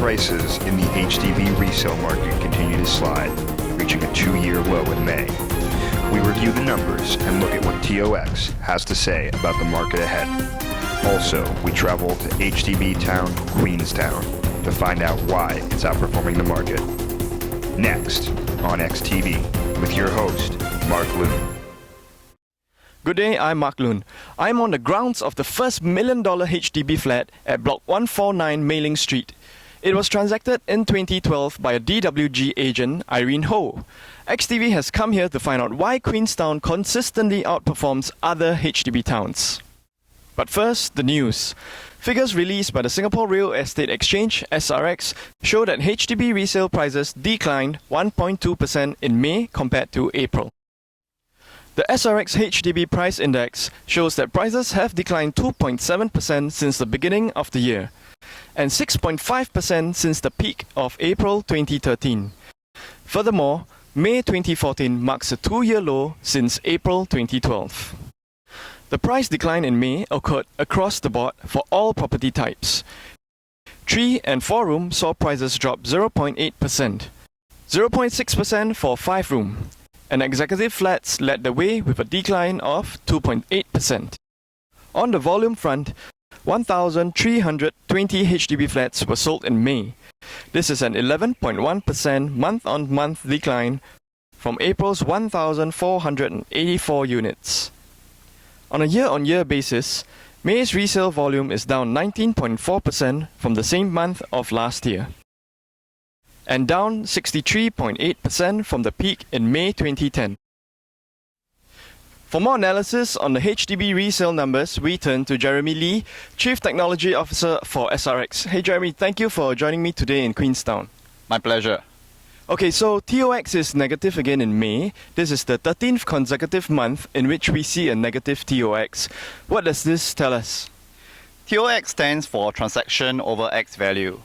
Prices in the HDB resale market continue to slide, reaching a 2-year low in May. We review the numbers and look at what TOX has to say about the market ahead. Also, we travel to HDB town, Queenstown, to find out why it's outperforming the market. Next on XTV with your host, Mark Loon. Good day, I'm Mark Loon. I'm on the grounds of the first $1 million HDB flat at Block 149 Mei Ling Street. It was transacted in 2012 by a DWG agent, Irene Ho. XTV has come here to find out why Queenstown consistently outperforms other HDB towns. But first, the news. Figures released by the Singapore Real Estate Exchange, SRX, show that HDB resale prices declined 1.2% in May compared to April. The SRX HDB Price Index shows that prices have declined 2.7% since the beginning of the year and 6.5% since the peak of April 2013. Furthermore, May 2014 marks a 2-year low since April 2012. The price decline in May occurred across the board for all property types. 3 and 4 room saw prices drop 0.8%, 0.6% for 5 room, and executive flats led the way with a decline of 2.8%. On the volume front, 1,320 HDB flats were sold in May. This is an 11.1% month-on-month decline from April's 1,484 units. On a year-on-year basis, May's resale volume is down 19.4% from the same month of last year, and down 63.8% from the peak in May 2010. For more analysis on the HDB resale numbers, we turn to Jeremy Lee, Chief Technology Officer for SRX. Hey Jeremy, thank you for joining me today in Queenstown. My pleasure. Okay, so TOX is negative again in May. This is the 13th consecutive month in which we see a negative TOX. What does this tell us? TOX stands for Transaction over X Value.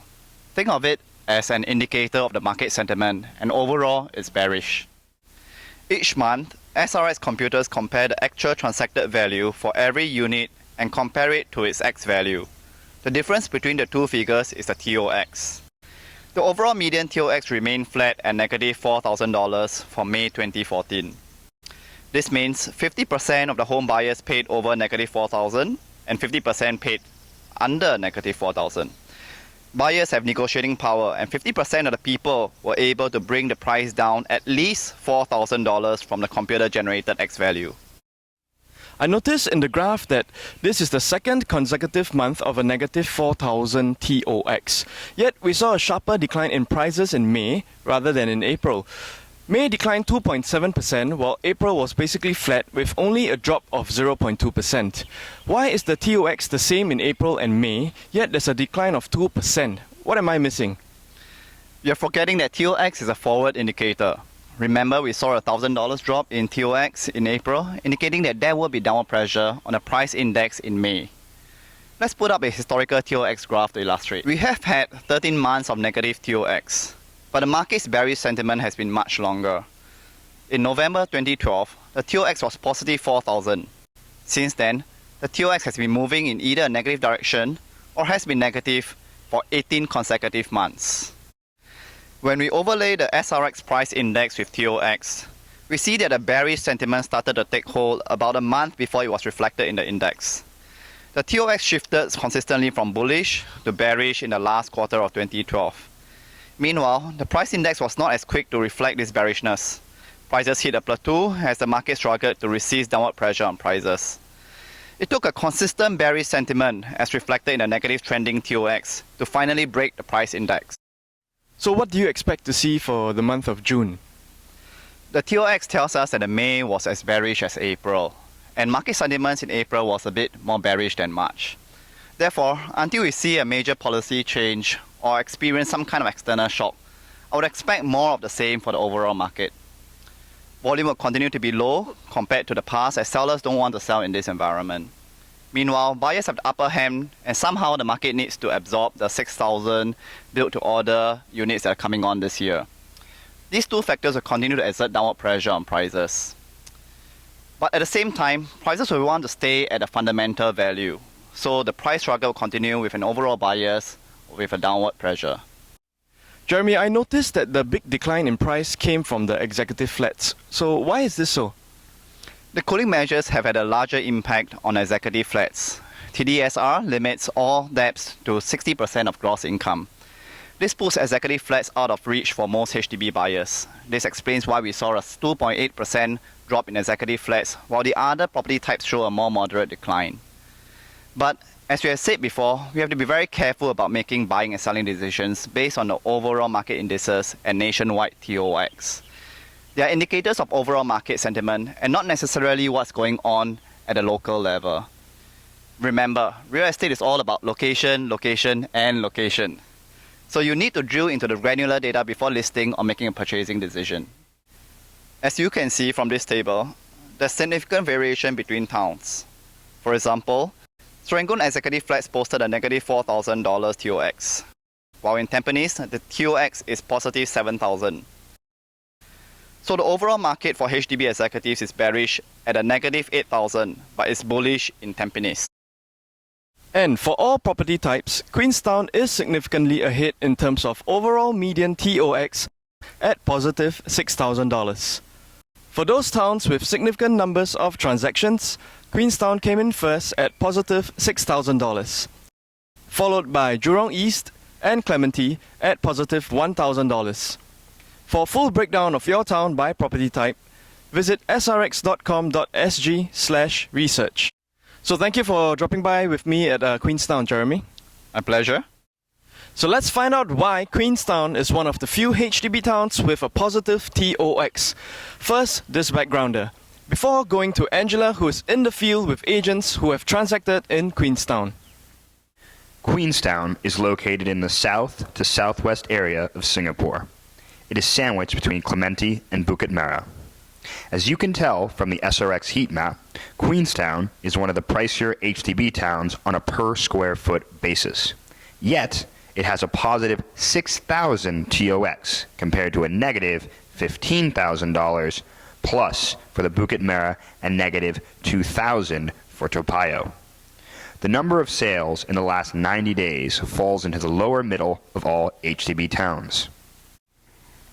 Think of it as an indicator of the market sentiment, and overall it's bearish. Each month, SRX computers compare the actual transacted value for every unit and compare it to its X value. The difference between the two figures is the TOX. The overall median TOX remained flat at negative $4,000 for May 2014. This means 50% of the home buyers paid over negative $4,000 and 50% paid under negative $4,000. Buyers have negotiating power, and 50% of the people were able to bring the price down at least $4,000 from the computer-generated X value. I noticed in the graph that this is the second consecutive month of a negative 4,000 TOX. Yet we saw a sharper decline in prices in May rather than in April. May declined 2.7%, while April was basically flat with only a drop of 0.2%. Why is the TOX the same in April and May, yet there's a decline of 2%? What am I missing? You're forgetting that TOX is a forward indicator. Remember, we saw a $1,000 drop in TOX in April, indicating that there will be downward pressure on the price index in May. Let's put up a historical TOX graph to illustrate. We have had 13 months of negative TOX. But the market's bearish sentiment has been much longer. In November 2012, the TOX was positive 4,000. Since then, the TOX has been moving in either a negative direction or has been negative for 18 consecutive months. When we overlay the SRX price index with TOX, we see that the bearish sentiment started to take hold about a month before it was reflected in the index. The TOX shifted consistently from bullish to bearish in the last quarter of 2012. Meanwhile, the price index was not as quick to reflect this bearishness. Prices hit a plateau as the market struggled to resist downward pressure on prices. It took a consistent bearish sentiment, as reflected in the negative trending TOX, to finally break the price index. So what do you expect to see for the month of June? The TOX tells us that the May was as bearish as April, and market sentiments in April was a bit more bearish than March. Therefore, until we see a major policy change or experience some kind of external shock, I would expect more of the same for the overall market. Volume will continue to be low compared to the past, as sellers don't want to sell in this environment. Meanwhile, buyers have the upper hand, and somehow the market needs to absorb the 6,000 built-to-order units that are coming on this year. These two factors will continue to exert downward pressure on prices. But at the same time, prices will want to stay at a fundamental value. So the price struggle will continue with an overall bias with a downward pressure. Jeremy, I noticed that the big decline in price came from the executive flats. So why is this so? The cooling measures have had a larger impact on executive flats. TDSR limits all debts to 60% of gross income. This puts executive flats out of reach for most HDB buyers. This explains why we saw a 2.8% drop in executive flats, while the other property types show a more moderate decline. But as we have said before, we have to be very careful about making buying and selling decisions based on the overall market indices and nationwide TOX. They are indicators of overall market sentiment and not necessarily what's going on at a local level. Remember, real estate is all about location, location, and location. So you need to drill into the granular data before listing or making a purchasing decision. As you can see from this table, there's significant variation between towns. For example, Serangoon executive flats posted a negative $4,000 TOX, while in Tampines, the TOX is positive $7,000. So the overall market for HDB executives is bearish at a negative $8,000, but is bullish in Tampines. And for all property types, Queenstown is significantly ahead in terms of overall median TOX at positive $6,000. For those towns with significant numbers of transactions, Queenstown came in first at positive $6,000, followed by Jurong East and Clementi at positive $1,000. For a full breakdown of your town by property type, visit srx.com.sg/research. So thank you for dropping by with me at Queenstown, Jeremy. My pleasure. So let's find out why Queenstown is one of the few HDB towns with a positive TOX. First, this backgrounder, before going to Angela, who is in the field with agents who have transacted in Queenstown. Queenstown is located in the south to southwest area of Singapore. It is sandwiched between Clementi and Bukit Merah. As you can tell from the SRX heat map, Queenstown is one of the pricier HDB towns on a per square foot basis. Yet, it has a positive $6,000 TOX compared to a negative $15,000 plus for the Bukit Merah and negative $2,000 for Topayo. The number of sales in the last 90 days falls into the lower middle of all HDB towns.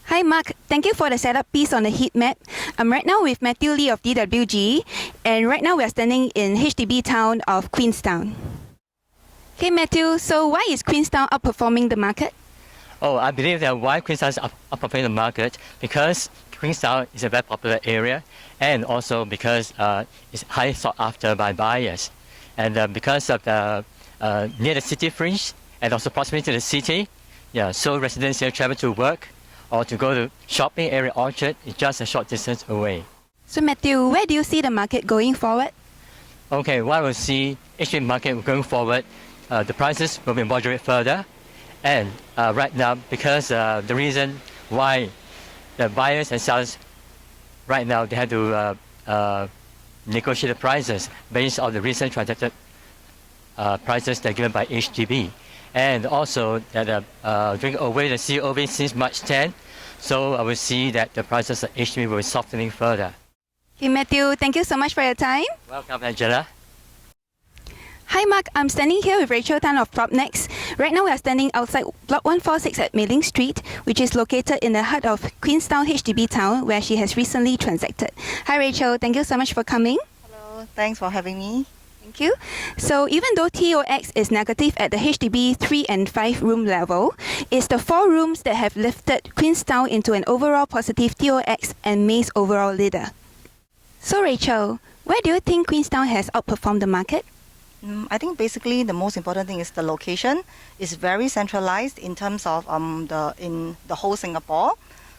Hi Mark, thank you for the setup piece on the heat map. I'm right now with Matthew Lee of DWG, and right now we are standing in HDB town of Queenstown. Okay Matthew, so why is Queenstown outperforming the market? Oh, I believe that why Queenstown is outperforming the market because Queenstown is a very popular area, and also because it's highly sought after by buyers, and because of the near the city fringe and also proximity to the city. Yeah, so residents here travel to work or to go to shopping area Orchard is just a short distance away. So Matthew, where do you see the market going forward? Okay, what we'll see HDB market going forward, the prices will be moderate further, and right now because the reason why the buyers and sellers right now they have to negotiate the prices based on the recent transacted prices that are given by HDB. And also that doing away the COV since March 10, so I will see that the prices of HDB will be softening further. Okay Matthew, thank you so much for your time. Welcome, Angela. Hi Mark, I'm standing here with Rachel Tan of PropNext. Right now we are standing outside Block 146 at Mei Ling Street, which is located in the heart of Queenstown HDB town, where she has recently transacted. Hi Rachel, thank you so much for coming. Hello, thanks for having me. Thank you. So even though TOX is negative at the HDB 3 and 5 room level, it's the 4 rooms that have lifted Queenstown into an overall positive TOX and May's overall leader. So Rachel, where do you think Queenstown has outperformed the market? I think basically the most important thing is the location. It's very centralized in terms of in the whole Singapore,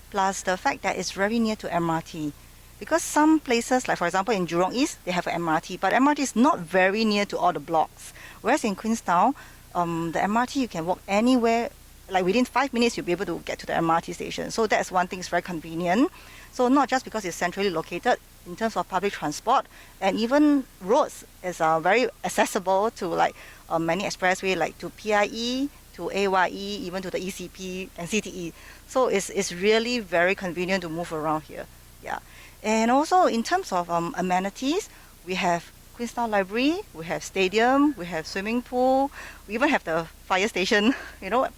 plus the fact that it's very near to MRT. Because some places, like for example in Jurong East, they have an MRT, but MRT is not very near to all the blocks. Whereas in Queenstown, the MRT you can walk anywhere, like within 5 minutes you'll be able to get to the MRT station. So that's one thing, it's very convenient. So not just because it's centrally located in terms of public transport, and even roads is very accessible to like many expressway, like to PIE, to AYE, even to the ECP and CTE. So it's really very convenient to move around here. Yeah. And also in terms of amenities, we have Queenstown Library, we have stadium, we have swimming pool, we even have the fire station,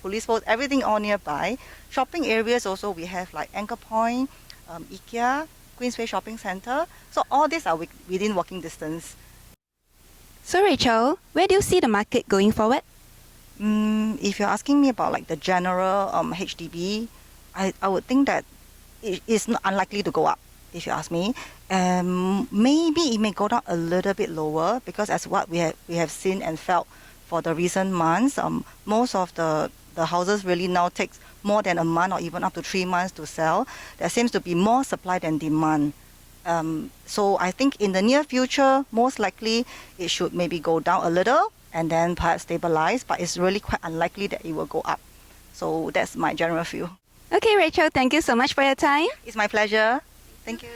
police post, everything all nearby. Shopping areas also, we have like Anchor Point, IKEA, Queensway Shopping Centre. So all these are within walking distance. So Rachel, where do you see the market going forward? If you're asking me about like the general HDB, I would think that it is not unlikely to go up, if you ask me. Maybe it may go down a little bit lower because as what we have seen and felt for the recent months, most of the houses really now takes more than a month or even up to 3 months to sell. There seems to be more supply than demand. So I think in the near future, most likely it should maybe go down a little and then perhaps stabilize, but it's really quite unlikely that it will go up. So that's my general view. Okay, Rachel, thank you so much for your time. It's my pleasure. Thank you.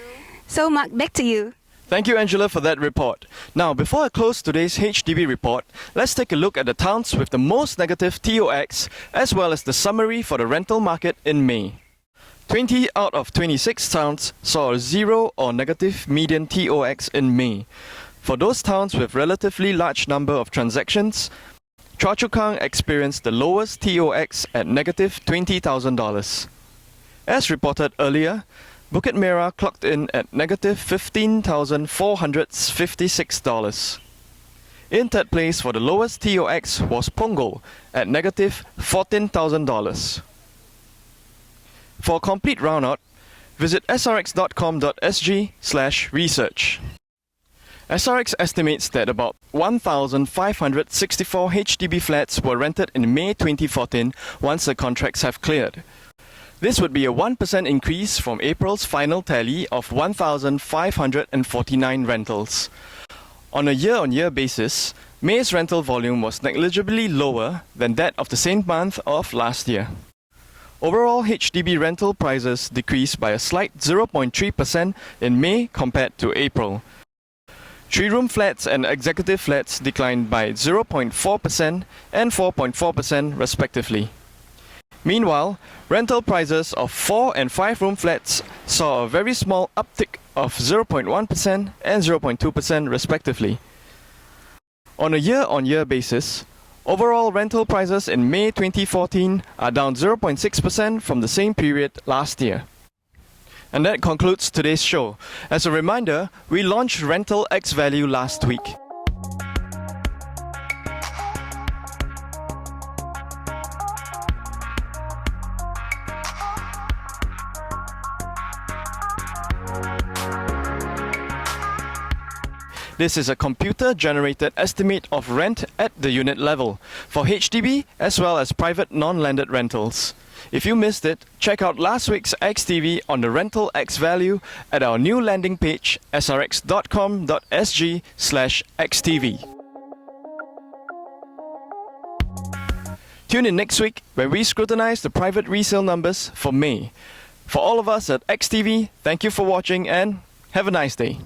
So Mark, back to you. Thank you, Angela, for that report. Now, before I close today's HDB report, let's take a look at the towns with the most negative TOX, as well as the summary for the rental market in May. 20 out of 26 towns saw a 0 or negative median TOX in May. For those towns with relatively large number of transactions, Choa Chu Kang experienced the lowest TOX at negative $20,000. As reported earlier, Bukit Merah clocked in at negative $15,456. In third place for the lowest TOX was Punggol at negative $14,000. For a complete roundout, visit srx.com.sg/research. SRX estimates that about 1,564 HDB flats were rented in May 2014 once the contracts have cleared. This would be a 1% increase from April's final tally of 1,549 rentals. On a year-on-year basis, May's rental volume was negligibly lower than that of the same month of last year. Overall, HDB rental prices decreased by a slight 0.3% in May compared to April. 3-room flats and executive flats declined by 0.4% and 4.4% respectively. Meanwhile, rental prices of 4- and 5-room flats saw a very small uptick of 0.1% and 0.2% respectively. On a year-on-year basis, overall rental prices in May 2014 are down 0.6% from the same period last year. And that concludes today's show. As a reminder, we launched Rental X Value last week. This is a computer-generated estimate of rent at the unit level for HDB as well as private non-landed rentals. If you missed it, check out last week's XTV on the Rental X Value at our new landing page srx.com.sg/xtv. Tune in next week when we scrutinize the private resale numbers for May. For all of us at XTV, thank you for watching and have a nice day.